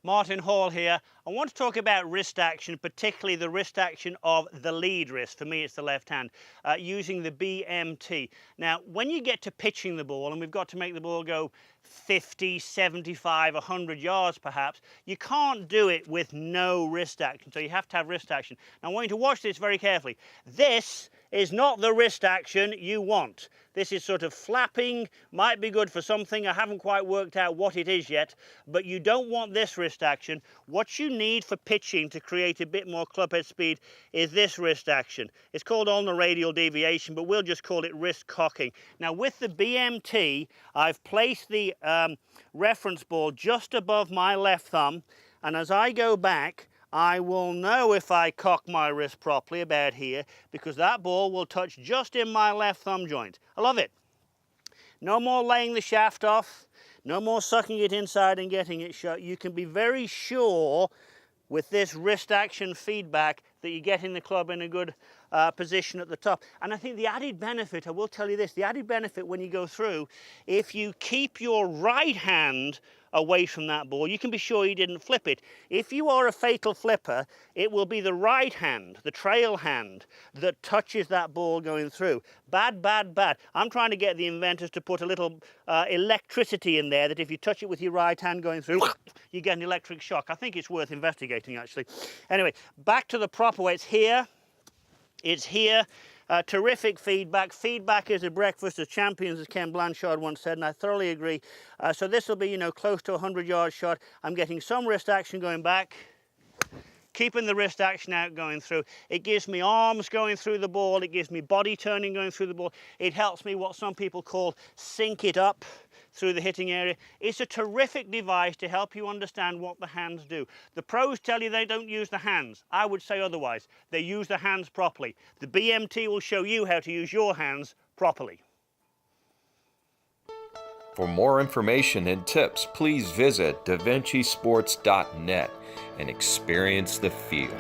Martin Hall here. I want to talk about wrist action, particularly the wrist action of the lead wrist. For me, it's the left hand, using the BMT. Now, when you get to pitching the ball, and we've got to make the ball go 50, 75, 100 yards perhaps, you can't do it with no wrist action, so you have to have wrist action. Now, I want you to watch this very carefully. This is not the wrist action you want. This is sort of flapping, might be good for something. I haven't quite worked out what it is yet, but you don't want this wrist action. What you need for pitching to create a bit more clubhead speed is this wrist action. It's called ulnar radial deviation, but we'll just call it wrist cocking. Now, with the BMT, I've placed the reference ball just above my left thumb, and as I go back, I will know if I cock my wrist properly about here, because that ball will touch just in my left thumb joint. I love it. No more laying the shaft off, no more sucking it inside and getting it shut. You can be very sure with this wrist action feedback that you're getting the club in a good position at the top. And I think the added benefit, I will tell you this, the added benefit when you go through, if you keep your right hand away from that ball, you can be sure you didn't flip it. If you are a fatal flipper, it will be the right hand, the trail hand, that touches that ball going through. Bad, bad, bad. I'm trying to get the inventors to put a little electricity in there that if you touch it with your right hand going through, you get an electric shock. I think it's worth investigating, actually. Anyway, back to the proper way. It's here. It's here. Terrific feedback. Feedback is a breakfast of champions, as Ken Blanchard once said, and I thoroughly agree. So this will be, close to a 100-yard shot. I'm getting some wrist action going back, keeping the wrist action out going through. It gives me arms going through the ball. It gives me body turning going through the ball. It helps me what some people call sync it up through the hitting area. It's a terrific device to help you understand what the hands do. The pros tell you they don't use the hands. I would say otherwise. They use the hands properly. The BMT will show you how to use your hands properly. For more information and tips, please visit DaVinciSports.net and experience the feel.